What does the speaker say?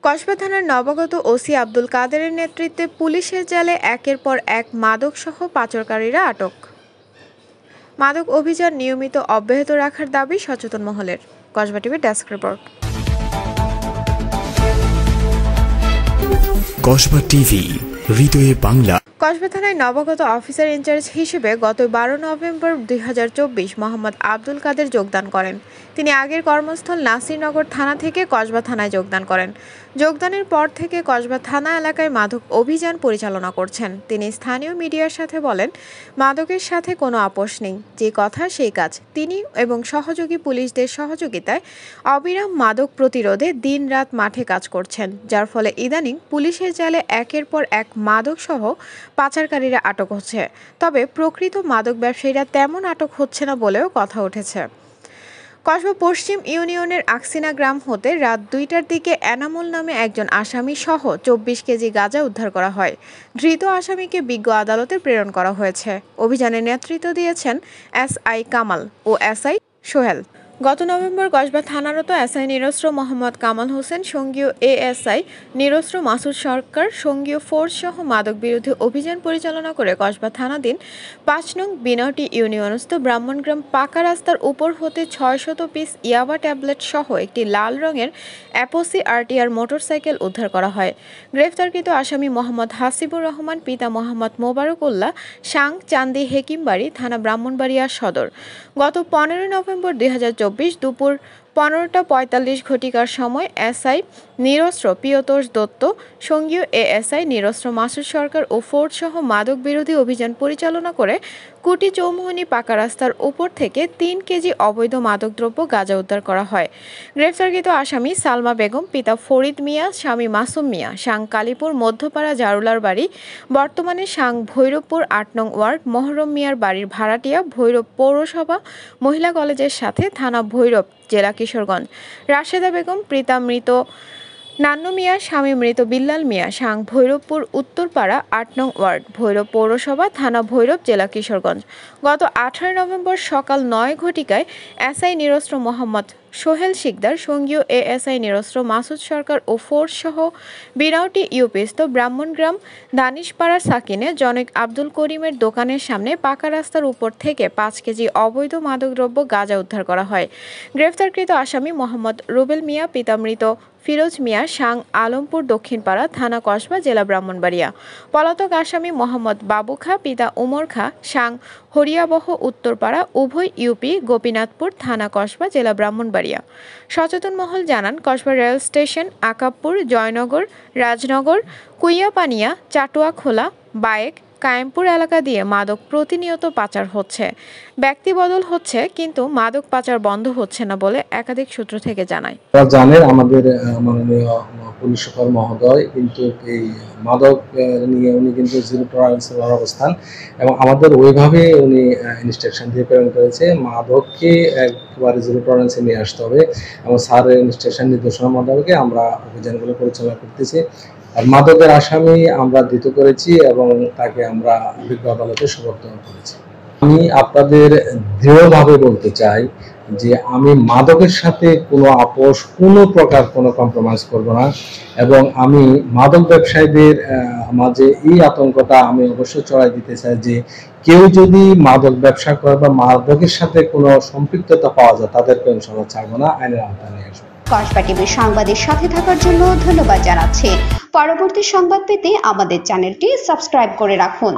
কসবা থানার নবাগত ওসি আব্দুল কাদেরের নেতৃত্বে পুলিশের জালে একের পর এক মাদকসহ পাচারকারীরা আটক। মাদক অভিযান নিয়মিত অব্যাহত রাখার দাবি সচেতন মহলের। কসবা টিভির ডেস্ক রিপোর্ট। কসবা টিভি, হৃদয়ে বাংলা। কসবা থানায় নবাগত অফিসার ইনচার্জ হিসেবে গত 12 নভেম্বর 2024 মোহাম্মদ আব্দুল কাদের যোগদান করেন। তিনি আগের কর্মস্থল নাসিরনগর থানা থেকে কসবা থানায় যোগদান করেন। যোগদানের পর থেকে কসবা থানা এলাকায় মাদক অভিযান পরিচালনা করছেন। তিনি স্থানীয় মিডিয়ার সাথে বলেন, মাদকের সাথে কোনো আপোষ নেই, যে কথা সেই কাজ। তিনি এবং সহযোগী পুলিশদের সহযোগিতায় অবিরাম মাদক প্রতিরোধে দিন-রাত মাঠে কাজ করছেন, যার ফলে ইদানিং পুলিশের জালে একের পর এক মাদকসহ পাচারকারীরা আটক হচ্ছে। তবে প্রকৃত মাদক ব্যবসায়ীরা তেমন আটক হচ্ছে না বলেও কথা উঠেছে। কসবা পশ্চিম ইউনিয়নের আকসিনা গ্রাম হতে রাত 2টার দিকে এনামুল নামে একজন আসামি সহ 24 কেজি গাঁজা উদ্ধার করা হয়। ধৃত আসামিকে বিজ্ঞ আদালতে প্রেরণ করা হয়েছে। অভিযানে নেতৃত্ব দিয়েছেন এসআই কামাল ও এসআই সোহেল। গত নভেম্বর কসবা থানারত এসআই নিরস্ত্র মোহাম্মদ কামাল হোসেন, সঙ্গীয় এএসআই নিরস্ত্র মাসুদ সরকার, সঙ্গীয় ফোর্স সহ মাদক বিরোধী অভিযান পরিচালনা করে কসবা থানাধীন 5 নং বিনাউটি ইউনিয়নস্থ ব্রাহ্মণগ্রাম পাকা রাস্তার উপর হতে 600 পিস ইয়াবা ট্যাবলেট সহ একটি লাল রঙের অ্যাপোসি আরটিআর মোটরসাইকেল উদ্ধার করা হয়। গ্রেফতারকৃত আসামি মোহাম্মদ হাসিবুর রহমান, পিতা মোহাম্মদ মোবারক উল্লাহ, সাং চান্দি হেকিমবাড়ি, থানা ব্রাহ্মণবাড়িয়া সদর। গত 15 নভেম্বর 2024 দুপুর 15:45 ঘটিকার সময় এসআই নিরস্ত্র প্রিয়তোষ দত্ত, সঙ্গীয় এএসআই নিরস্ত্র মাসুদ সরকার ও ফোর্স সহ মাদক বিরোধী অভিযান পরিচালনা করে কুটি চৌমুহনী পাকা রাস্তার উপর থেকে 3 কেজি অবৈধ মাদকদ্রব্য গাঁজা উদ্ধার করা হয়। গ্রেফতারকৃত আসামি সালমা বেগম, পিতা ফরিদ মিয়া, স্বামী মাসুম মিয়া, সাং কালীপুর মধ্যপাড়া জারুলার বাড়ি, বর্তমানে সাং ভৈরবপুর 8 নং ওয়ার্ড, মহরম মিয়ার বাড়ির ভাড়াটিয়া, ভৈরব পৌরসভা মহিলা কলেজের সাথে, থানা ভৈরব, জেলা কিশোরগঞ্জ। রাশেদা বেগম, পিতা মৃত নান্নু মিয়া, স্বামী মৃত বিল্লাল মিয়া, সাং ভৈরবপুর উত্তরপাড়া 8 নং ওয়ার্ড, ভৈরব পৌরসভা, থানা ভৈরব, জেলা কিশোরগঞ্জ। গত 18 নভেম্বর সকাল 9 ঘটিকায় এসআই নিরস্ত্র মোহাম্মদ সোহেল শিকদার, সঙ্গীয় এএসআই নিরস্ত্র মাসুদ সরকার ও ফোর্স সহ বিনাউটি ইউপিস্থ ব্রাহ্মণগ্রাম দানিশপাড়া সাকিনে জনৈক আব্দুল করিমের দোকানের সামনে পাকা রাস্তার উপর থেকে 5 কেজি অবৈধ মাদকদ্রব্য গাঁজা উদ্ধার করা হয়। গ্রেফতারকৃত আসামি মোহাম্মদ রুবেল মিয়া, পিতা মৃত ফিরোজ মিয়া, সাং আলমপুর দক্ষিণপাড়া, থানা কসবা, জেলা ব্রাহ্মণবাড়িয়া। পলাতক আসামি মোহাম্মদ বাবু খা, পিতা উমর খা, সাং হরিয়াবহ উত্তরপাড়া, উভয় ইউপি, গোপীনাথপুর, থানা কসবা, জেলা ব্রাহ্মণবাড়িয়া। সচেতন মহল জানান, কসবা রেল স্টেশন, আকাবপুর, জয়নগর, রাজনগর, কুইয়াপানিয়া, চাটুয়াখোলা, বায়েক, কায়েমপুর এলাকা দিয়ে মাদক প্রতিনিয়ত পাচার হচ্ছে। ব্যক্তি বদল হচ্ছে, কিন্তু মাদক পাচার বন্ধ হচ্ছে না বলে একাধিক সূত্র থেকে জানায়। জানেন আমাদের মাননীয় পুলিশ সুপার মহোদয় কিন্তু এই মাদক নিয়ে উনি কিন্তু জিরো টলারেন্সের অবস্থান এবং আমাদের ওইভাবে উনি ইনস্ট্রাকশন দিয়ে প্রেরণ করেছে মাদককে একবারে জিরো টলারেন্সে নিয়ে আসতে হবে এবং স্যারের ইনস্ট্রাকশন নির্দেশনা মোতাবেক আমরা অভিযানগুলো পরিচালনা করতেছি। আর মাদকের আসামি আমরা ধৃত করেছি এবং তাকে আমরা বিজ্ঞ আদালতে সোপর্দ করেছি। আমি আপনাদের দৃঢ়ভাবে বলতে চাই যে আমি মাদকের সাথে কোনো আপোষ, কোনো প্রকার কোনো কম্প্রোমাইজ করব না এবং আমি মাদক ব্যবসায়ীদের মাঝে এই আতঙ্কটা আমি অবশ্যই ছড়াই দিতে চাই যে কেউ যদি মাদক ব্যবসা করে বা মাদকের সাথে কোনো সম্পৃক্ততা পাওয়া যায় তাদেরকে ইনশাআল্লাহ ছাড়বো না, আইনের আওতায় নিয়ে আসবো। কসবা টিভির সংবাদের সাথে থাকার জন্য ধন্যবাদ জানাচ্ছি। পরবর্তী সংবাদ পেতে আমাদের চ্যানেলটি সাবস্ক্রাইব করে রাখুন।